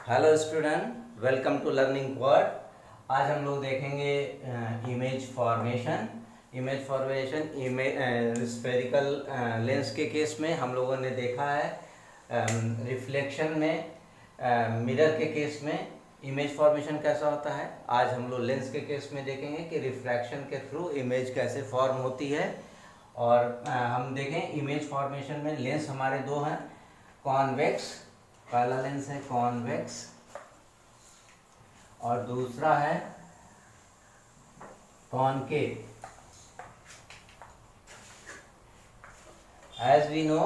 Hello student, welcome to learning word. आज हम लोग देखेंगे इमेज फॉर्मेशन। स्फेरिकल लेंस के केस में हम लोगों ने देखा है, रिफ्लेक्शन में मिरर के केस में इमेज फॉर्मेशन कैसा होता है। आज हम लोग लेंस के केस में देखेंगे कि रिफ्रैक्शन के थ्रू इमेज कैसे फॉर्म होती है। और हम देखें इमेज फॉर्मेशन में लेंस हमारे दो हैं, कॉन्वेक्स, पहला लेंस है कॉन्वेक्स और दूसरा है कॉनकेव। एज वी नो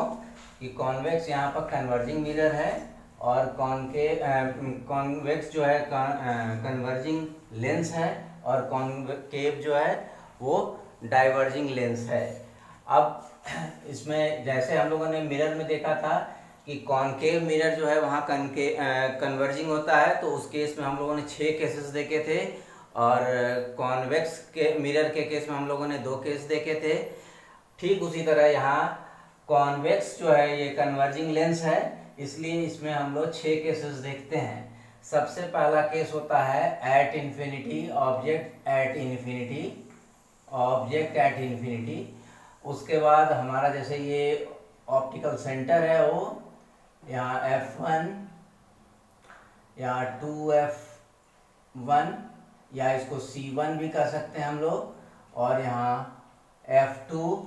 कि कॉन्वेक्स यहाँ पर कन्वर्जिंग मिरर है और कॉन्वेक्स जो है कन्वर्जिंग लेंस है और कॉनकेव जो है वो डाइवर्जिंग लेंस है। अब इसमें जैसे हम लोगों ने मिरर में देखा था कि कॉनकेव मिरर जो है वहाँ कन्वर्जिंग होता है, तो उस केस में हम लोगों ने 6 केसेस देखे थे और कॉन्वेक्स के मिरर के केस में हम लोगों ने 2 केस देखे थे। ठीक उसी तरह यहाँ कॉन्वेक्स जो है ये कन्वर्जिंग लेंस है, इसलिए इसमें हम लोग 6 केसेस देखते हैं। सबसे पहला केस होता है at infinity, object at infinity. उसके बाद हमारा जैसे ये ऑप्टिकल सेंटर है वो यहाँ F1 यहाँ 2F1 या इसको C1 भी कह सकते हैं हम लोग, और यहाँ F2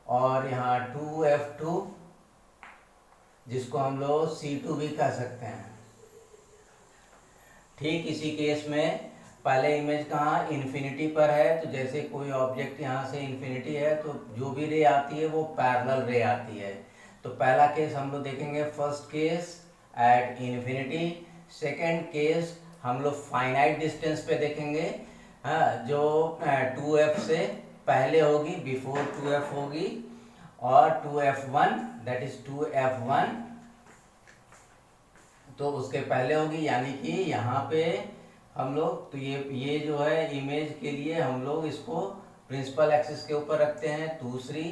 और यहाँ 2F2 जिसको हम लोग C2 भी कह सकते हैं। ठीक इसी केस में पहले इमेज कहाँ इन्फिनिटी पर है, तो जैसे कोई ऑब्जेक्ट यहाँ से इन्फिनिटी है तो जो भी रे आती है वो पैरेलल रे आती है। तो पहला केस हम लोग देखेंगे, first case at infinity. Second case हम लोग फाइनाइट डिस्टेंस पे देखेंगे, हाँ, जो 2F से पहले होगी, बिफोर 2F होगी, और 2F1 दैट इज 2F1 तो उसके पहले होगी, यानी कि यहाँ पे हम लोग तो ये जो है इमेज के लिए हम लोग इसको प्रिंसिपल एक्सिस के ऊपर रखते हैं। दूसरी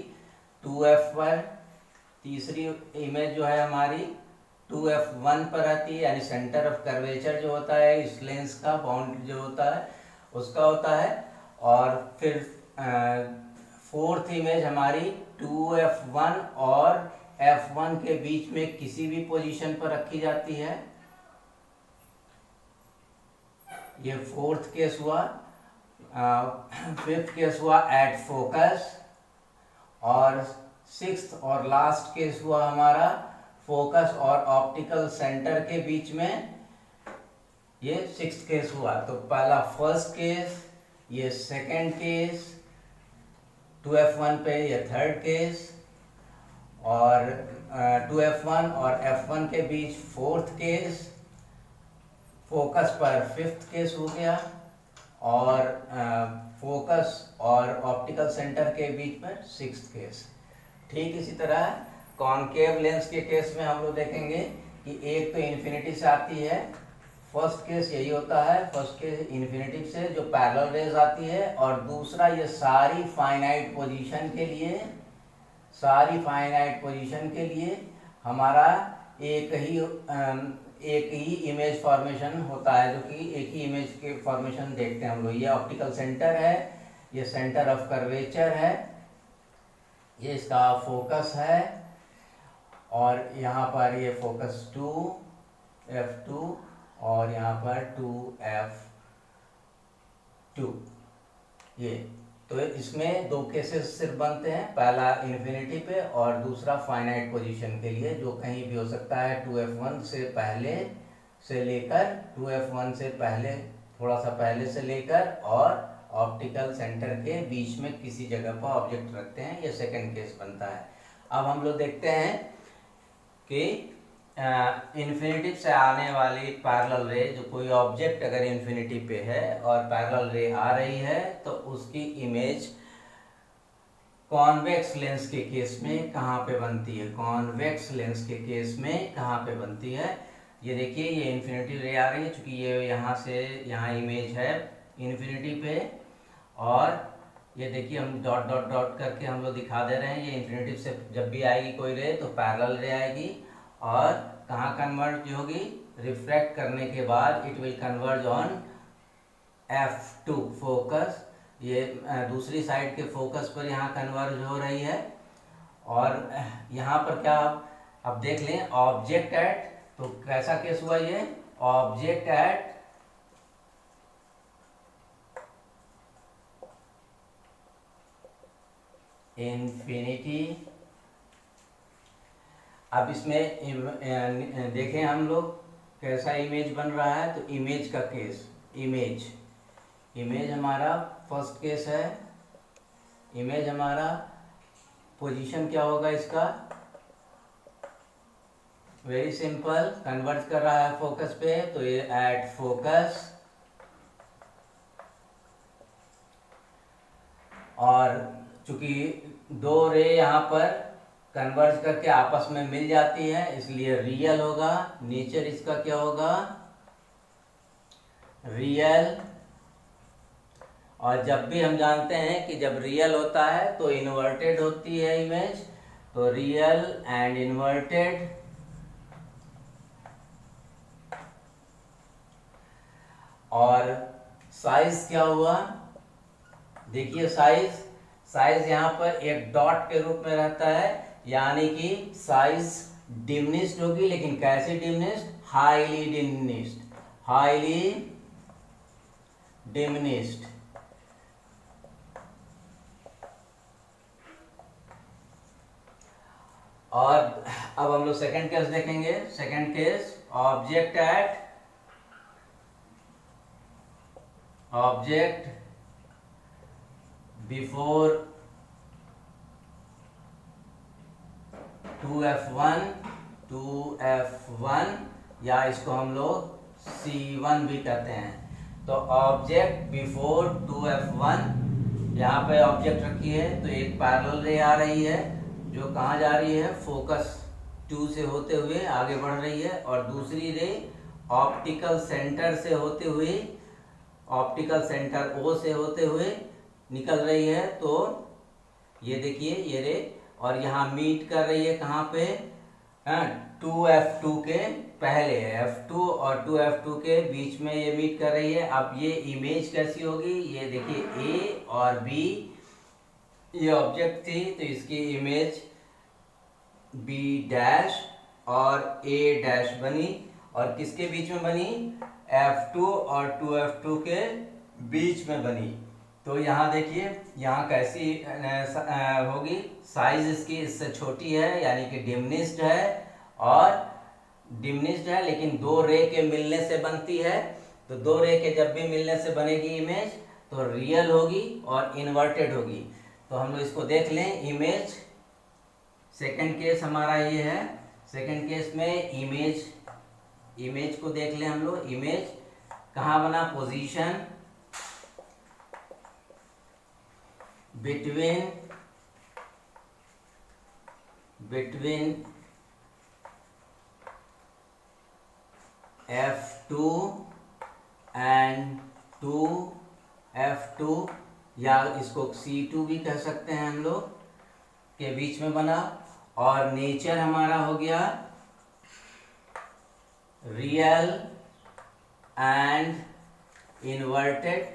2F पर, तीसरी इमेज जो है हमारी 2F1 पर रहती है, यानी सेंटर ऑफ कर्वेचर जो होता है इस लेंस का, बाउंड जो होता है उसका होता है। और फिर फोर्थ इमेज हमारी 2F1 और F1 के बीच में किसी भी पोजीशन पर रखी जाती है। ये फोर्थ केस हुआ। फिफ्थ केस हुआ एट फोकस, और सिक्स्थ और लास्ट केस हुआ हमारा फोकस और ऑप्टिकल सेंटर के बीच में, ये सिक्स्थ केस हुआ। तो पहला फर्स्ट केस, ये सेकेंड केस, 2F1 पे ये थर्ड केस, और 2F1 और F1 के बीच फोर्थ केस, फोकस पर फिफ्थ केस हो गया, और फोकस और ऑप्टिकल सेंटर के बीच में सिक्स्थ केस। ठीक इसी तरह कॉनकेव लेंस के केस में हम लोग देखेंगे कि एक तो इन्फिनिटी से आती है, फर्स्ट केस यही होता है, फर्स्ट केस इन्फिनिटी से जो पैरेलल रेज आती है, और दूसरा ये सारी फाइनाइट पोजीशन के लिए हमारा एक ही इमेज फॉर्मेशन होता है, जो कि एक ही इमेज के फॉर्मेशन देखते हैं हम लोग। ये ऑप्टिकल सेंटर है, ये सेंटर ऑफ कर्वेचर है, ये इसका फोकस है, और यहाँ पर ये फोकस 2F2 और यहाँ पर 2F2। ये तो इसमें 2 केसेस सिर्फ बनते हैं, पहला इन्फिनिटी पे और दूसरा फाइनाइट पोजीशन के लिए, जो कहीं भी हो सकता है 2F1 से पहले से लेकर 2F1 से पहले, थोड़ा सा पहले से लेकर, और ऑप्टिकल सेंटर के बीच में किसी जगह पर ऑब्जेक्ट रखते हैं, ये सेकंड केस बनता है। अब हम लोग देखते हैं कि इन्फिनिटी से आने वाली पैरेलल रे, जो कोई ऑब्जेक्ट अगर इन्फिनिटी पे है और पैरेलल रे आ रही है, तो उसकी इमेज कॉन्वेक्स लेंस के केस में कहाँ पे बनती है, कॉन्वेक्स लेंस के केस में कहाँ पे बनती है। ये देखिए, ये इन्फिनिटी रे आ रही है, चूंकि ये यहाँ से यहाँ इमेज है इन्फिनिटी पे, और ये देखिए हम डॉट डॉट डॉट करके हम लोग दिखा दे रहे हैं, ये इन्फिनिटी से जब भी आएगी कोई रे तो पैरेलल रे आएगी, और कहाँ कन्वर्ज होगी, रिफ्रैक्ट करने के बाद it will converge on F2 focus, ये दूसरी साइड के फोकस पर यहाँ कन्वर्ज हो रही है। और यहाँ पर क्या अब देख लें, ऑब्जेक्ट एट, तो कैसा केस हुआ ये, ऑब्जेक्ट एट इंफिनिटी। अब इसमें देखें हम लोग कैसा इमेज बन रहा है, तो इमेज का केस, इमेज हमारा फर्स्ट केस है। इमेज हमारा पोजीशन क्या होगा इसका, वेरी सिंपल, कन्वर्ट कर रहा है फोकस पे, तो ये एट फोकस, और चूंकि दो रे यहाँ पर कन्वर्ज करके आपस में मिल जाती है इसलिए रियल होगा। नेचर इसका क्या होगा, रियल। और जब भी हम जानते हैं कि जब रियल होता है तो इन्वर्टेड होती है इमेज, तो रियल एंड इन्वर्टेड। और साइज क्या हुआ, देखिए साइज यहाँ पर एक डॉट के रूप में रहता है, यानी कि साइज डिमिनिश्ड होगी, लेकिन कैसे डिमिनिश्ड, हाईली डिमिनिश्ड। और अब हम लोग सेकंड केस देखेंगे। Second case, object before 2F1 या इसको हम लोग C1 भी कहते हैं। तो ऑब्जेक्ट बिफोर 2F1, यहाँ पे ऑब्जेक्ट रखी है तो एक पैरेलल रे आ रही है जो कहाँ जा रही है, फोकस 2 से होते हुए आगे बढ़ रही है, और दूसरी रे ऑप्टिकल सेंटर से होते हुए, ऑप्टिकल सेंटर O से होते हुए निकल रही है। तो ये देखिए ये रे, और यहाँ मीट कर रही है कहाँ पे, 2F2 के पहले, F2 और 2F2 के बीच में ये मीट कर रही है। अब ये इमेज कैसी होगी, ये देखिए A और B, ये ऑब्जेक्ट थी तो इसकी इमेज B डैश और A डैश बनी, और किसके बीच में बनी, F2 और 2F2 के बीच में बनी। तो यहाँ देखिए यहाँ कैसी होगी, साइज इसकी इससे छोटी है, यानी कि डिमिनिश्ड है, और डिमिनिश्ड है लेकिन दो रे के मिलने से बनती है। तो दो रे के जब भी मिलने से बनेगी इमेज तो रियल होगी और इन्वर्टेड होगी। तो हम लोग इसको देख लें, इमेज, सेकंड केस हमारा ये है। सेकंड केस में इमेज को देख लें हम लोग। इमेज कहाँ बना, position between F2 and 2F2 या इसको C2 भी कह सकते हैं हम लोग, के बीच में बना। और नेचर हमारा हो गया रियल एंड इन्वर्टेड,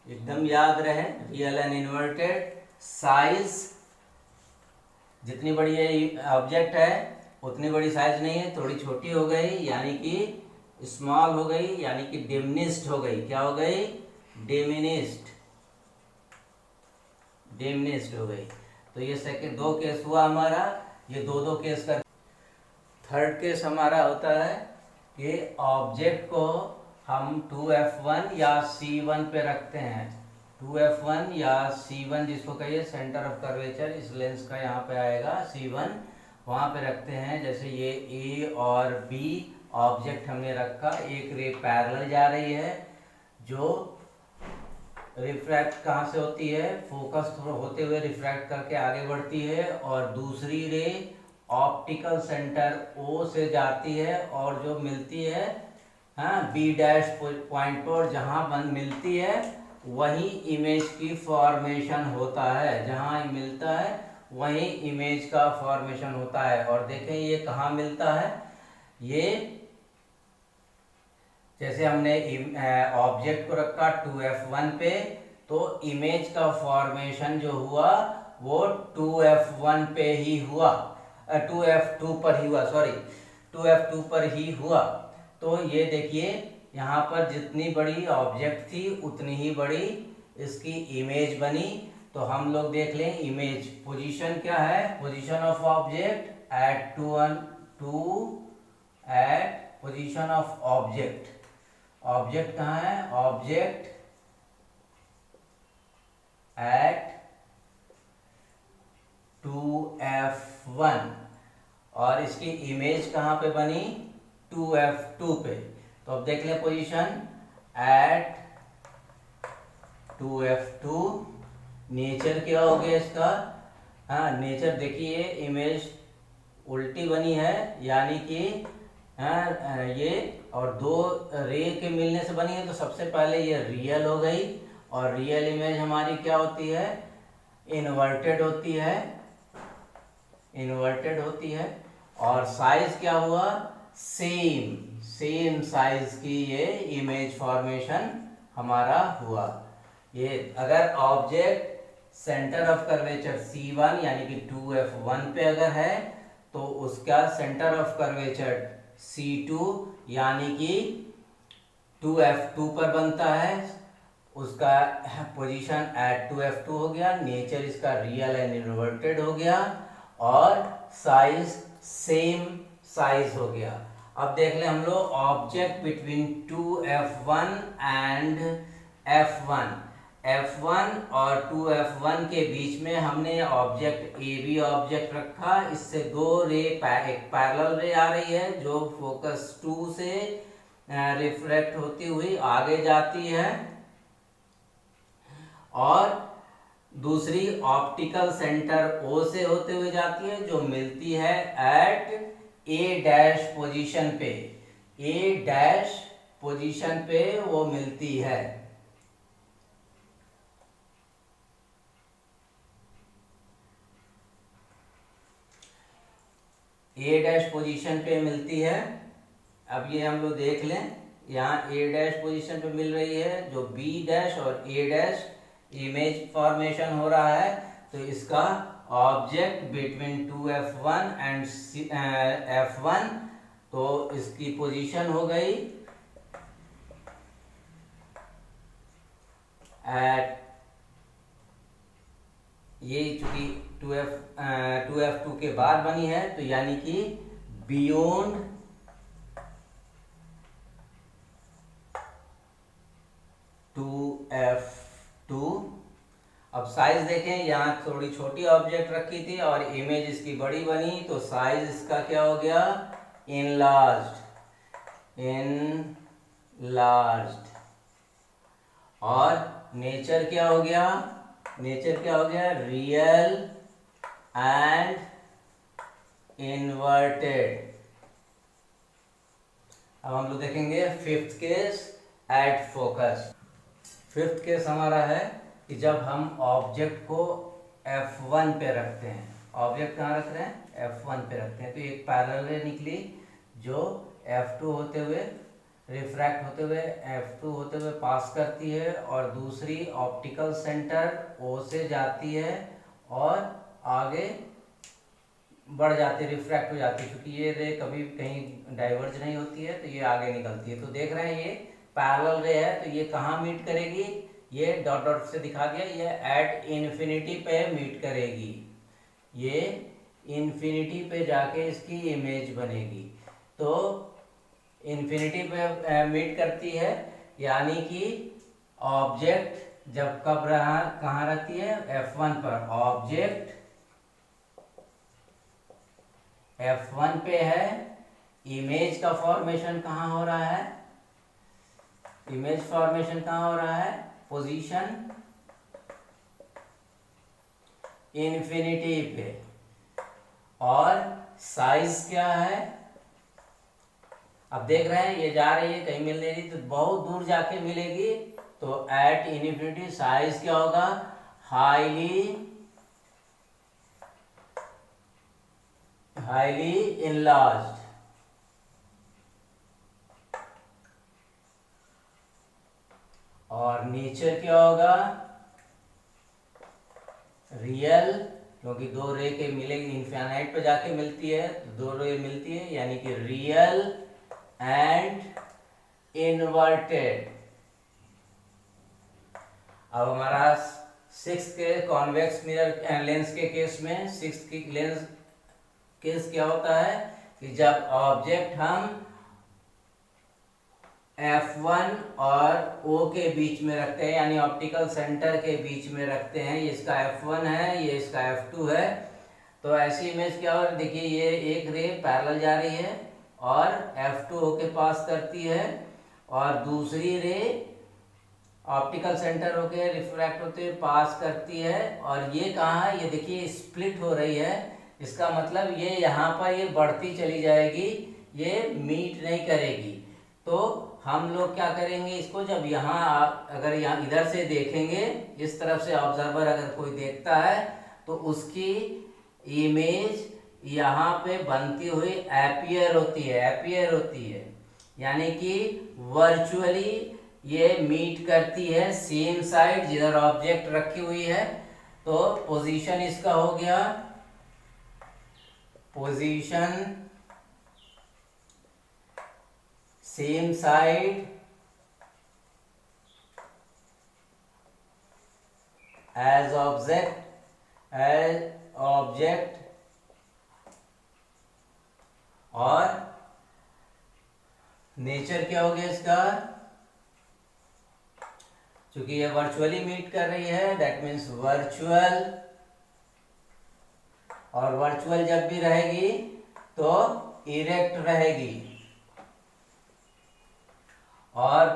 एकदम याद रहे, रियल एंड इन्वर्टेड। साइज जितनी बड़ी ये ऑब्जेक्ट है उतनी बड़ी साइज नहीं है, थोड़ी छोटी हो गई, यानी कि स्मॉल हो गई, यानी कि डिमिनिश्ड हो गई। क्या हो गई, डिमिनिश्ड हो गई। तो ये सेकंड दो केस हुआ हमारा, ये दो केस का। थर्ड केस हमारा होता है कि ऑब्जेक्ट को हम 2F1 या C1 पे रखते हैं। 2F1 या C1 जिसको कहिए सेंटर ऑफ कर्वेचर, इस लेंस का यहाँ पे आएगा C1, वहाँ पे रखते हैं। जैसे ये A और B ऑब्जेक्ट हमने रखा, एक रे पैरेलल जा रही है जो रिफ्रैक्ट कहाँ से होती है, फोकस होते हुए रिफ्रैक्ट करके आगे बढ़ती है, और दूसरी रे ऑप्टिकल सेंटर O से जाती है और जो मिलती है B डैश पॉइंट पर, जहाँ मिलती है वही इमेज की फॉर्मेशन होता है, जहाँ मिलता है वहीं इमेज का फॉर्मेशन होता है। और देखें ये कहाँ मिलता है, ये जैसे हमने ऑब्जेक्ट को रखा 2f1 पे, तो इमेज का फॉर्मेशन जो हुआ वो 2f1 पे ही हुआ, 2f2 पर ही हुआ, सॉरी 2f2 पर ही हुआ। तो ये देखिए यहाँ पर जितनी बड़ी ऑब्जेक्ट थी उतनी ही बड़ी इसकी इमेज बनी। तो हम लोग देख लें इमेज पोजीशन क्या है, position of object at 2 at position of object. Object कहाँ है, ऑब्जेक्ट एट 2f1 और इसकी इमेज कहाँ पे बनी, 2f2 पे। तो अब देख लें पोजीशन एट 2f2। नेचर क्या हो गया इसका, हाँ नेचर देखिए इमेज उल्टी बनी है, यानी कि ये और दो रे के मिलने से बनी है, तो सबसे पहले ये रियल हो गई। और रियल इमेज हमारी क्या होती है, इन्वर्टेड होती है, इन्वर्टेड होती है। और साइज क्या हुआ, सेम साइज की ये इमेज फॉर्मेशन हमारा हुआ। ये अगर object centre of curvature C1 यानी कि 2f1 पे अगर है, तो उसका सेंटर ऑफ कर्वेचर C2 यानी कि 2f2 पर बनता है, उसका पोजीशन एट 2f2 हो गया। नेचर इसका रियल एंड इन्वर्टेड हो गया और साइज सेम साइज हो गया। अब देख ले हम लोग object between 2f1 and f1। f1 और 2f1 के बीच में हमने ऑब्जेक्ट AB ऑब्जेक्ट रखा, इससे दो रे एक पैरेलल रे आ रही है जो फोकस 2 से रिफ्लेक्ट होती हुई आगे जाती है, और दूसरी ऑप्टिकल सेंटर O से होते हुए जाती है जो मिलती है एट A' पोजीशन पे, A' पोजीशन पे वो मिलती है। A' पोजीशन पे मिलती है। अब ये हम लोग देख लें, यहाँ A' पोजीशन पे मिल रही है, जो B' और A' इमेज फॉर्मेशन हो रहा है। तो इसका object between 2f1 and f1, तो इसकी पोजीशन हो गई एट, ये चूंकि 2f2 के बाद बनी है, तो यानी कि बियॉन्ड 2f2। अब साइज देखें, यहाँ थोड़ी छोटी ऑब्जेक्ट रखी थी और इमेज इसकी बड़ी बनी, तो साइज इसका क्या हो गया, इनलार्ज्ड। और नेचर क्या हो गया, नेचर क्या हो गया, रियल एंड इन्वर्टेड। अब हम लोग देखेंगे fifth case at focus. Fifth case हमारा है कि जब हम ऑब्जेक्ट को f1 पे रखते हैं, ऑब्जेक्ट कहाँ रख रहे हैं, f1 पे रखते हैं, तो एक पैरेलल रे निकली जो f2 होते हुए रिफ्रैक्ट होते हुए f2 होते हुए पास करती है, और दूसरी ऑप्टिकल सेंटर O से जाती है और आगे बढ़ जाती है, रिफ्रैक्ट हो जाती है, क्योंकि ये रे कभी कहीं डाइवर्ज नहीं होती है, तो ये आगे निकलती है। तो देख रहे हैं ये पैरेलल रे है, तो ये कहाँ मीट करेगी, ये डॉट डॉट से दिखा दिया, ये एट इन्फिनिटी पे मीट करेगी, ये इन्फिनिटी पे जाके इसकी इमेज बनेगी। तो इन्फिनिटी पे मीट करती है, यानी कि ऑब्जेक्ट जब कब रहा कहाँ रहती है, f1 पर, ऑब्जेक्ट f1 पे है, इमेज का फॉर्मेशन कहाँ हो रहा है, इमेज फॉर्मेशन कहाँ हो रहा है, पोजीशन इन्फिनिटी पे, और साइज क्या है, अब देख रहे हैं ये जा रही है कहीं मिल नहीं रही, तो बहुत दूर जाके मिलेगी, तो एट इन्फिनिटी साइज क्या होगा, हाईली हाईली इनलार्ज्ड। और नेचर क्या होगा, रियल, क्योंकि दो रे के मिलेगी इनफाइनाइट पे जाके मिलती है तो दो रे मिलती है, यानी कि रियल एंड इनवर्टेड। अब हमारा सिक्स के कॉन्वेक्स मिरर लेंस के केस में, सिक्स की लेंस केस क्या होता है कि जब ऑब्जेक्ट हम F1 और O के बीच में रखते हैं, यानी ऑप्टिकल सेंटर के बीच में रखते हैं, ये इसका F1 है, ये इसका F2 है, तो ऐसी इमेज क्या हो रही है, देखिए ये एक रे पैरेलल जा रही है और F2 O के पास करती है और दूसरी रे ऑप्टिकल सेंटर होके रिफ्रैक्ट होते हुए पास करती है, और ये कहाँ है, ये देखिए स्प्लिट हो रही है। इसका मतलब ये यहाँ पर ये बढ़ती चली जाएगी, ये मीट नहीं करेगी। तो हम लोग क्या करेंगे इसको, जब यहाँ अगर यहाँ इधर से देखेंगे, इस तरफ से ऑब्जर्वर अगर कोई देखता है तो उसकी इमेज यहाँ पे बनती हुई अपीयर होती है, यानी कि वर्चुअली ये मीट करती है सेम साइड जिधर ऑब्जेक्ट रखी हुई है। तो पोजीशन इसका हो गया, position same side as object और नेचर क्या हो गया इसका, क्योंकि ये वर्चुअली मीट कर रही है, दैट मीन्स वर्चुअल, और वर्चुअल जब भी रहेगी तो इरेक्ट रहेगी। और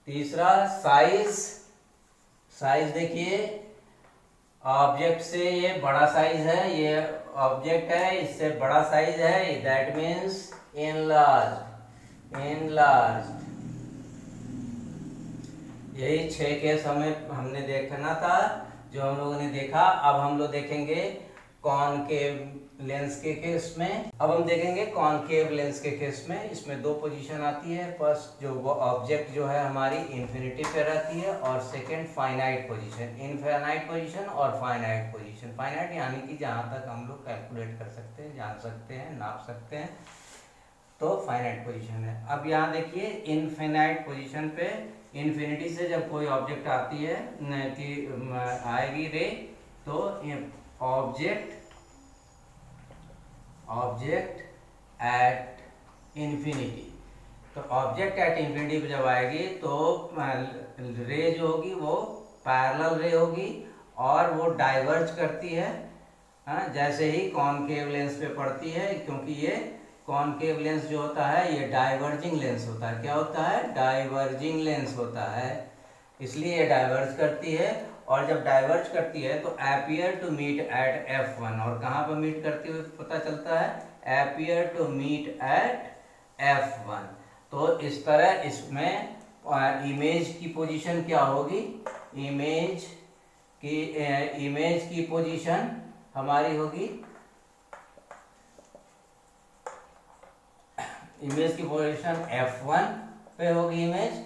तीसरा साइज देखिए, ऑब्जेक्ट से ये बड़ा साइज है, ये ऑब्जेक्ट है इससे बड़ा साइज है, दैट मीन्स इनलार्ज्ड। यही 6 केस हमने देखना था जो हम लोगों ने देखा। अब हम लोग देखेंगे कॉनकेव लेंस के केस में। अब हम देखेंगे कॉनकेव लेंस के केस में, इसमें दो पोजीशन आती है। फर्स्ट जो वो ऑब्जेक्ट जो है हमारी इन्फिनिटी पे रहती है, और second finite position, infinite position और फाइनाइट पोजीशन। फाइनाइट यानी कि जहां तक हम लोग कैलकुलेट कर सकते हैं, जान सकते हैं, नाप सकते हैं, तो फाइनाइट पोजीशन है। अब यहाँ देखिए इनफाइनाइट पोजीशन पे इन्फिनिटी से जब कोई ऑब्जेक्ट आती है कि आएगी रे, तो ऑब्जेक्ट एट इन्फिनिटी, तो ऑब्जेक्ट एट इन्फिनिटी पे जब आएगी तो रे जो होगी वो पैरेलल रे होगी और वो डाइवर्ज करती है, जैसे ही कॉनकेव लेंस पे पड़ती है, क्योंकि ये कॉनकेव लेंस जो होता है ये डाइवर्जिंग लेंस होता है। क्या होता है, डाइवर्जिंग लेंस होता है, इसलिए ये डाइवर्ज करती है। और जब डाइवर्ज करती है तो appear to meet eight F1, और कहाँ पर मीट करती हुई पता चलता है, appear to meet eight F1। तो इस तरह इसमें इमेज की पोजीशन क्या होगी, इमेज की पोजीशन हमारी होगी, इमेज की पोजीशन F1 पे होगी इमेज।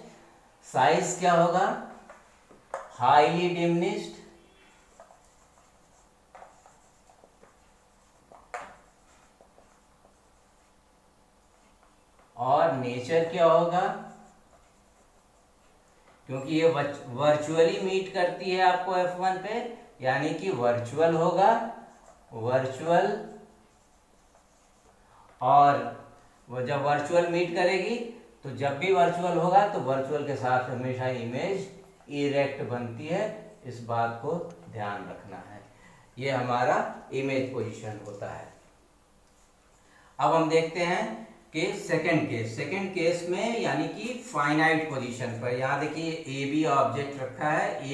साइज क्या होगा, हाईली डिमिनिश्ड, और नेचर क्या होगा, क्योंकि ये वर्चुअली मीट करती है आपको F1 पे, यानी कि वर्चुअल होगा, वर्चुअल। और वो जब वर्चुअल मीट करेगी तो जब भी वर्चुअल होगा तो वर्चुअल के साथ हमेशा इमेज इरेक्ट बनती है, इस बात को ध्यान रखना है। ये हमारा इमेज पोजीशन होता है। अब हम देखते हैं कि सेकंड केस में, यानी कि फाइनाइट पोजीशन पर। यहाँ देखिए ए बी ऑब्जेक्ट रखा है,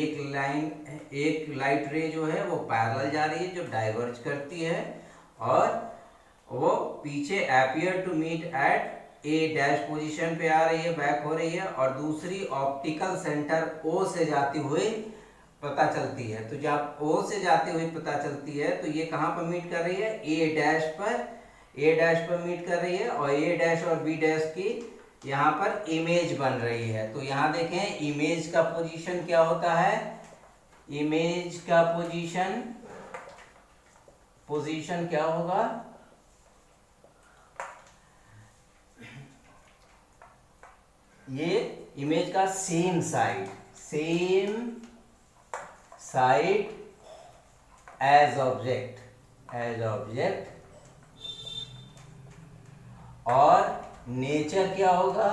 एक लाइट रे जो है वो पैरेलल जा रही है जो डाइवर्ज करती है, और वो पीछे appear to meet at a dash position पे आ रही है, बैक हो रही है, और दूसरी ऑप्टिकल सेंटर ओ से जाती हुई पता चलती है। तो जब ओ से जाती हुई पता चलती है तो ये कहाँ पर मीट कर रही है, ए डैश पर, ए डैश पर मीट कर रही है और ए डैश और बी डैश की यहाँ पर इमेज बन रही है। तो यहाँ देखें इमेज का पोजीशन क्या होता है, इमेज का पोजीशन क्या होगा, ये इमेज का सेम साइड एज ऑब्जेक्ट और नेचर क्या होगा,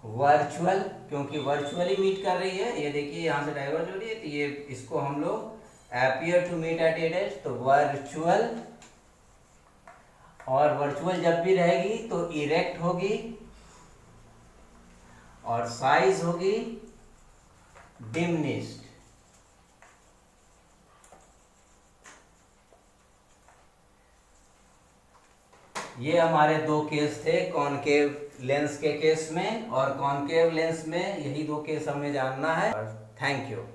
वर्चुअल, क्योंकि वर्चुअली मीट कर रही है। ये देखिए यहां से डाइवर्ज हो रही है, तो ये इसको हम लोग appear to meet at a dash, तो वर्चुअल, और वर्चुअल जब भी रहेगी तो इरेक्ट होगी और साइज होगी डिमिनिश्ड। ये हमारे दो केस थे कॉनकेव लेंस के केस में, और कॉनकेव लेंस में यही दो केस हमें जानना है। Thank you.